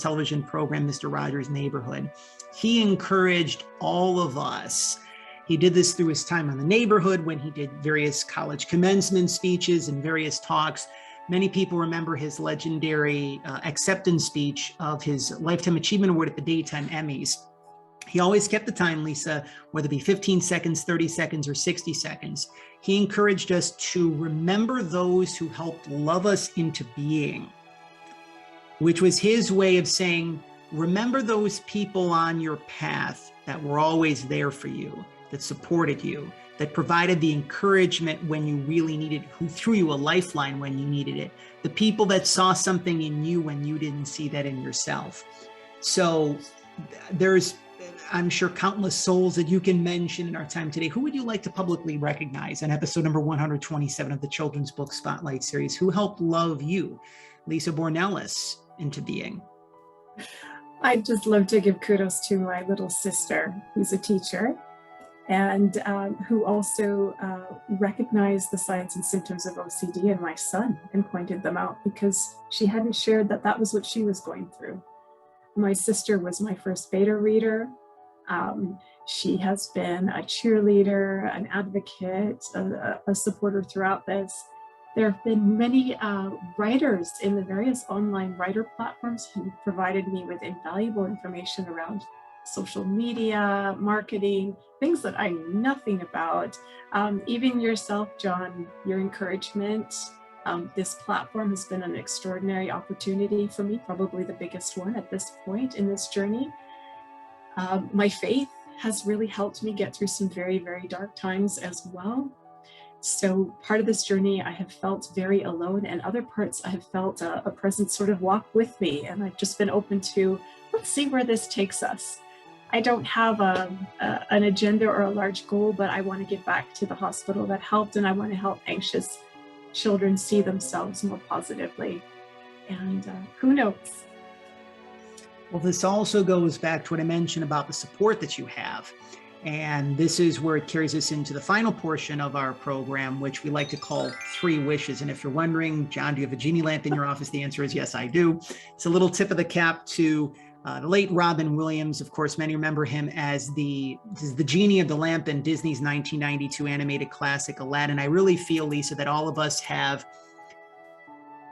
television program, Mr. Rogers' Neighborhood. He encouraged all of us. He did this through his time on The Neighborhood when he did various college commencement speeches and various talks. Many people remember his legendary acceptance speech of his Lifetime Achievement Award at the Daytime Emmys. He always kept the time, Lisa, whether it be 15 seconds, 30 seconds, or 60 seconds. He encouraged us to remember those who helped love us into being, which was his way of saying, remember those people on your path that were always there for you, that supported you, that provided the encouragement when you really needed it, who threw you a lifeline when you needed it, the people that saw something in you when you didn't see that in yourself. So there's, I'm sure, countless souls that you can mention in our time today. Who would you like to publicly recognize in episode number 127 of the Children's Book Spotlight series? Who helped love you, Lisa Bournelis, into being? I'd just love to give kudos to my little sister, who's a teacher, and who also recognized the signs and symptoms of OCD in my son and pointed them out because she hadn't shared that that was what she was going through. My sister was my first beta reader. She has been a cheerleader, an advocate, a supporter throughout this. There have been many writers in the various online writer platforms who provided me with invaluable information around social media, marketing, things that I knew nothing about. Even yourself, John, your encouragement. This platform has been an extraordinary opportunity for me, probably the biggest one at this point in this journey. My faith has really helped me get through some very, very dark times as well. So part of this journey I have felt very alone, and other parts I have felt a presence sort of walk with me, and I've just been open to, let's see where this takes us. I don't have an agenda or a large goal, but I want to give back to the hospital that helped, and I want to help anxious children see themselves more positively. And who knows? Well, this also goes back to what I mentioned about the support that you have. And this is where it carries us into the final portion of our program, which we like to call 3 wishes. And if you're wondering, John, do you have a genie lamp in your office? The answer is yes, I do. It's a little tip of the cap to the late Robin Williams. Of course, many remember him as the genie of the lamp in Disney's 1992 animated classic Aladdin. I really feel, Lisa, that all of us have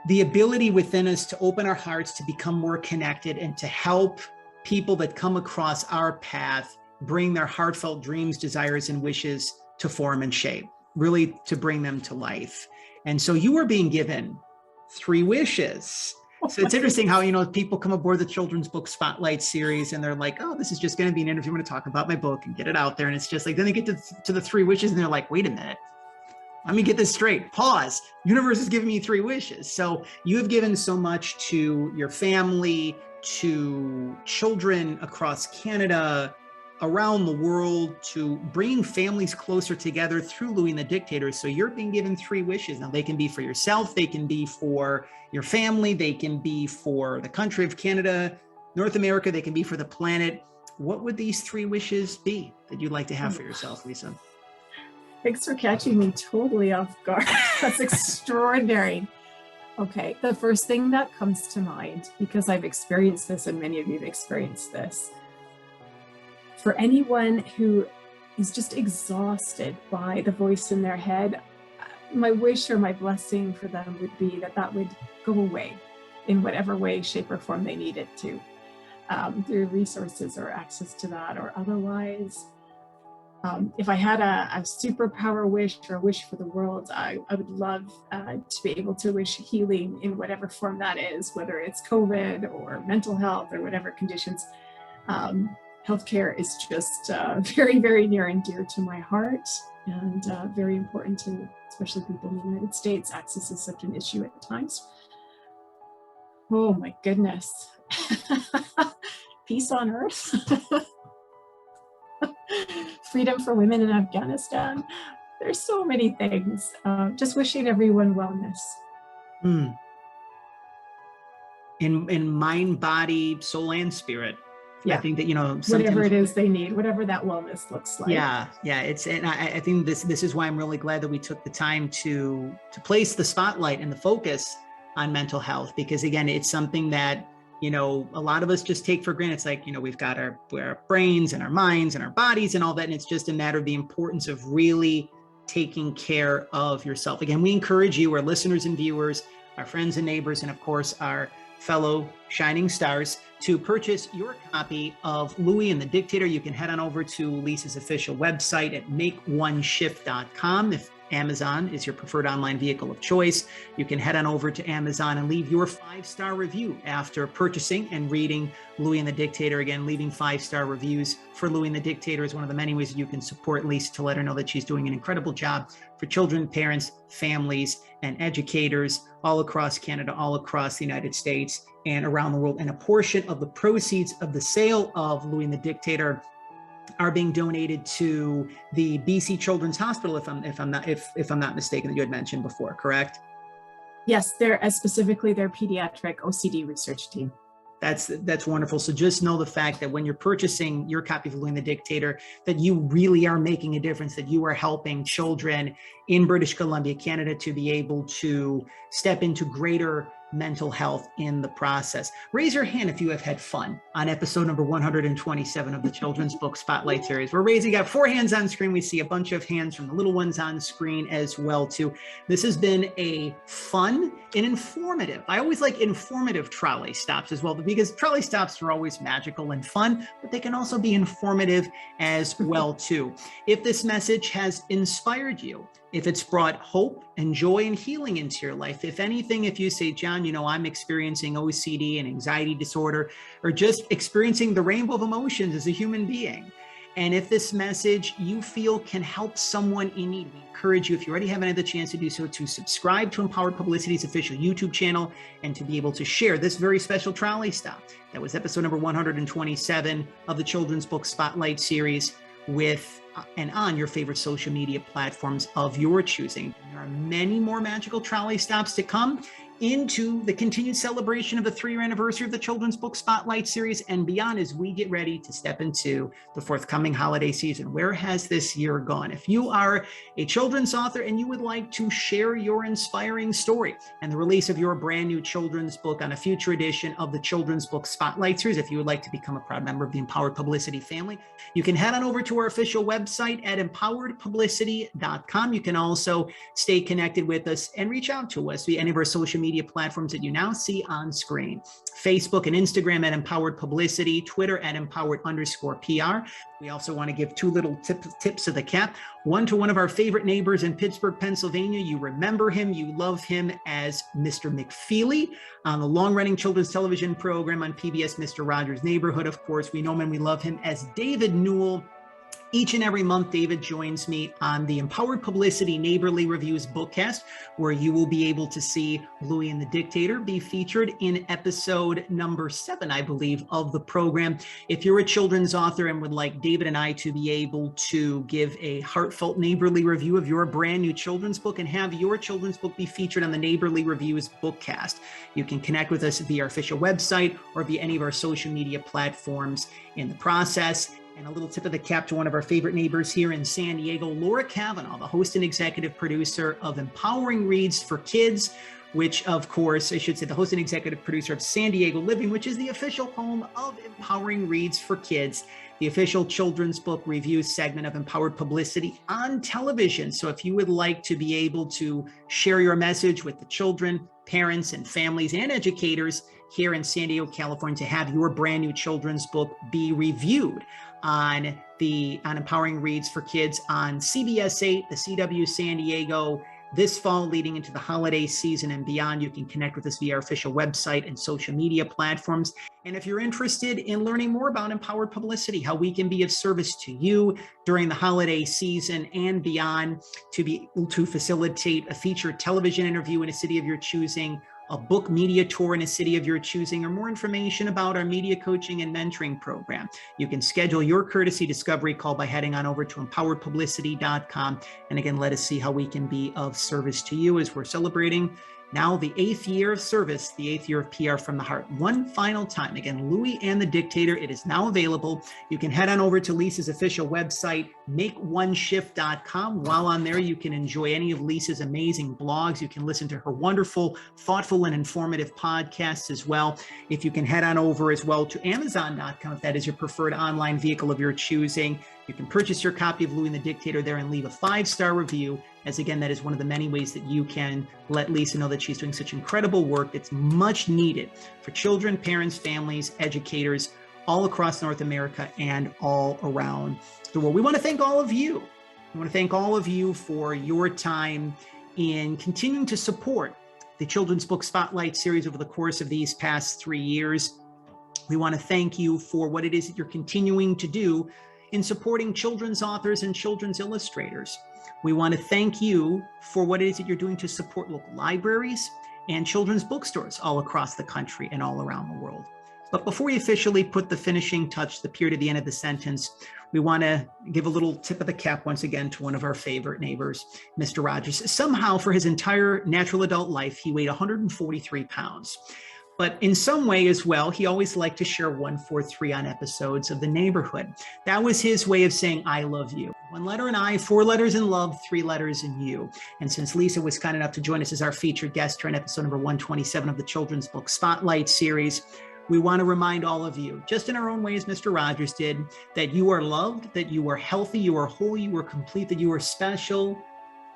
the ability within us to open our hearts, to become more connected, and to help people that come across our path bring their heartfelt dreams, desires, and wishes to form and shape, really to bring them to life. And so you are being given 3 wishes. So it's interesting how, people come aboard the Children's Book Spotlight series and they're like, oh, this is just going to be an interview. I'm going to talk about my book and get it out there. And it's just like, then they get to the 3 wishes and they're like, wait a minute. Let me get this straight. Pause. Universe is giving me 3 wishes. So you have given so much to your family, to children across Canada, around the world, to bringing families closer together through Louie and the Dictator. So you're being given 3 wishes. Now they can be for yourself, they can be for your family, they can be for the country of Canada, North America, they can be for the planet. What would these 3 wishes be that you'd like to have for yourself, Lisa? Thanks for catching me totally off guard. That's extraordinary. Okay, the first thing that comes to mind, because I've experienced this and many of you have experienced this, for anyone who is just exhausted by the voice in their head, my wish or my blessing for them would be that would go away in whatever way, shape, or form they need it to, through resources or access to that or otherwise. If I had a superpower wish or a wish for the world, I would love to be able to wish healing in whatever form that is, whether it's COVID or mental health or whatever conditions. Healthcare is just very, very near and dear to my heart, and very important to especially people in the United States. Access is such an issue at times. Oh my goodness. Peace on earth. Freedom for women in Afghanistan. There's so many things. Just wishing everyone wellness. Mm. In mind, body, soul, and spirit. Yeah. I think that, whatever it is they need, whatever that wellness looks like. Yeah. And I think this is why I'm really glad that we took the time to place the spotlight and the focus on mental health, because again, it's something that, a lot of us just take for granted. It's like, we've got our brains and our minds and our bodies and all that. And it's just a matter of the importance of really taking care of yourself. Again, we encourage you, our listeners and viewers, our friends and neighbors, and of course, our fellow shining stars, to purchase your copy of Louie and the Dictator. You can head on over to Lisa's official website at makeoneshift.com. If Amazon is your preferred online vehicle of choice, you can head on over to Amazon and leave your 5-star review after purchasing and reading Louie and the Dictator. Again, leaving 5-star reviews for Louie and the Dictator is one of the many ways that you can support Lisa, to let her know that she's doing an incredible job for children, parents, families, and educators all across Canada, all across the United States, and around the world. And a portion of the proceeds of the sale of Louie and the Dictator are being donated to the BC Children's Hospital, if I'm not mistaken, that you had mentioned before, correct? Yes, they're specifically their pediatric OCD research team. That's wonderful. So just know the fact that when you're purchasing your copy of Louie and the Dictator, that you really are making a difference, that you are helping children in British Columbia, Canada, to be able to step into greater mental health in the process. Raise your hand if you have had fun on episode number 127 of the Children's Book Spotlight series. We're raising, got 4 hands on screen. We see a bunch of hands from the little ones on screen as well too. This has been a fun and informative, I always like informative trolley stops as well, because trolley stops are always magical and fun, but they can also be informative as well too. If this message has inspired you, if it's brought hope and joy and healing into your life, if anything, if you say, John, I'm experiencing OCD and anxiety disorder, or just experiencing the rainbow of emotions as a human being, and if this message you feel can help someone in need, we encourage you, if you already haven't had the chance to do so, to subscribe to Empowered Publicity's official YouTube channel and to be able to share this very special trolley stop. That was episode number 127 of the Children's Book Spotlight series, with and on your favorite social media platforms of your choosing. There are many more magical trolley stops to come into the continued celebration of the 3-year anniversary of the Children's Book Spotlight series and beyond, as we get ready to step into the forthcoming holiday season. Where has this year gone? If you are a children's author and you would like to share your inspiring story and the release of your brand new children's book on a future edition of the Children's Book Spotlight series, if you would like to become a proud member of the Empowered Publicity family, you can head on over to our official website at empoweredpublicity.com. You can also stay connected with us and reach out to us via any of our social media platforms that you now see on screen. Facebook and Instagram at Empowered Publicity, Twitter at Empowered_PR. We also want to give 2 little tips of the cap. One to one of our favorite neighbors in Pittsburgh, Pennsylvania. You remember him, you love him as Mr. McFeely on the long-running children's television program on PBS, Mr. Rogers' Neighborhood. Of course, we know him and we love him as David Newell. Each and every month, David joins me on the Empowered Publicity Neighborly Reviews bookcast, where you will be able to see Louie and the Dictator be featured in episode number 7, I believe, of the program. If you're a children's author and would like David and I to be able to give a heartfelt neighborly review of your brand new children's book and have your children's book be featured on the Neighborly Reviews bookcast, you can connect with us via our official website or via any of our social media platforms in the process. And a little tip of the cap to one of our favorite neighbors here in San Diego, Laura Kavanaugh, the host and executive producer of Empowering Reads for Kids, which, of course, I should say the host and executive producer of San Diego Living, which is the official home of Empowering Reads for Kids, the official children's book review segment of Empowered Publicity on television. So if you would like to be able to share your message with the children, parents, and families and educators here in San Diego, California, to have your brand new children's book be reviewed on Empowering Reads for Kids on CBS 8, the CW San Diego, this fall leading into the holiday season and beyond, you can connect with us via our official website and social media platforms. And if you're interested in learning more about Empowered Publicity, how we can be of service to you during the holiday season and beyond, to be able to facilitate a featured television interview in a city of your choosing, a book media tour in a city of your choosing, or more information about our media coaching and mentoring program, you can schedule your courtesy discovery call by heading on over to empoweredpublicity.com. And again, let us see how we can be of service to you as we're celebrating now the 8th year of service, the 8th year of PR from the heart. One final time, again, Louie and the Dictator, it is now available. You can head on over to Lisa's official website, makeoneshift.com. While on there, you can enjoy any of Lisa's amazing blogs. You can listen to her wonderful, thoughtful, and informative podcasts as well. If you can head on over as well to Amazon.com, if that is your preferred online vehicle of your choosing, you can purchase your copy of Louie and the Dictator there and leave a 5-star review, as again, that is one of the many ways that you can let Lisa know that she's doing such incredible work that's much needed for children, parents, families, educators all across North America and all around the world. We want to thank all of you. We want to thank all of you for your time in continuing to support the Children's Book Spotlight series over the course of these past 3 years. We want to thank you for what it is that you're continuing to do in supporting children's authors and children's illustrators. We want to thank you for what it is that you're doing to support local libraries and children's bookstores all across the country and all around the world. But before we officially put the finishing touch, the period at the end of the sentence, we want to give a little tip of the cap once again to one of our favorite neighbors, Mr. Rogers. Somehow, for his entire natural adult life, he weighed 143 pounds. But in some way as well, he always liked to share 143 on episodes of The Neighborhood. That was his way of saying, I love you. 1 letter in I, 4 letters in love, 3 letters in you. And since Lisa was kind enough to join us as our featured guest on episode number 127 of the Children's Book Spotlight series, we want to remind all of you, just in our own way as Mr. Rogers did, that you are loved, that you are healthy, you are whole, you are complete, that you are special,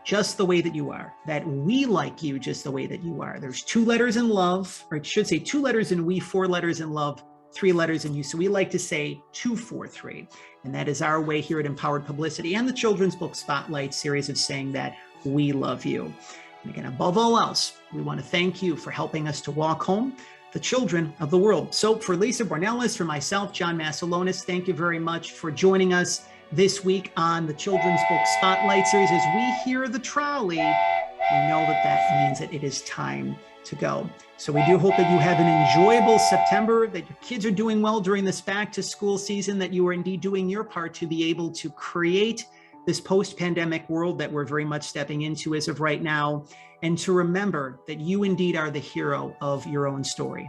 just the way that you are, that we like you just the way that you are. There's 2 letters in love, or it should say 2 letters in we, 4 letters in love, 3 letters in you. So we like to say 243. And that is our way here at Empowered Publicity and the Children's Book Spotlight series of saying that we love you. And again, above all else, we want to thank you for helping us to walk home the children of the world. So for Lisa Bournelis, for myself, John Masiulionis, thank you very much for joining us this week on the Children's Book Spotlight series. As we hear the trolley, we know that that means that it is time to go. So we do hope that you have an enjoyable September, that your kids are doing well during this back to school season, that you are indeed doing your part to be able to create this post-pandemic world that we're very much stepping into as of right now, and to remember that you indeed are the hero of your own story.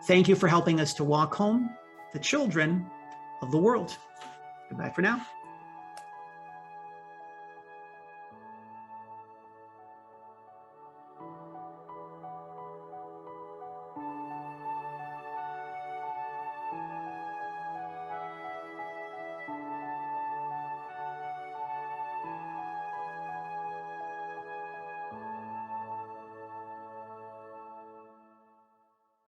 Thank you for helping us to walk home the children of the world. Goodbye for now.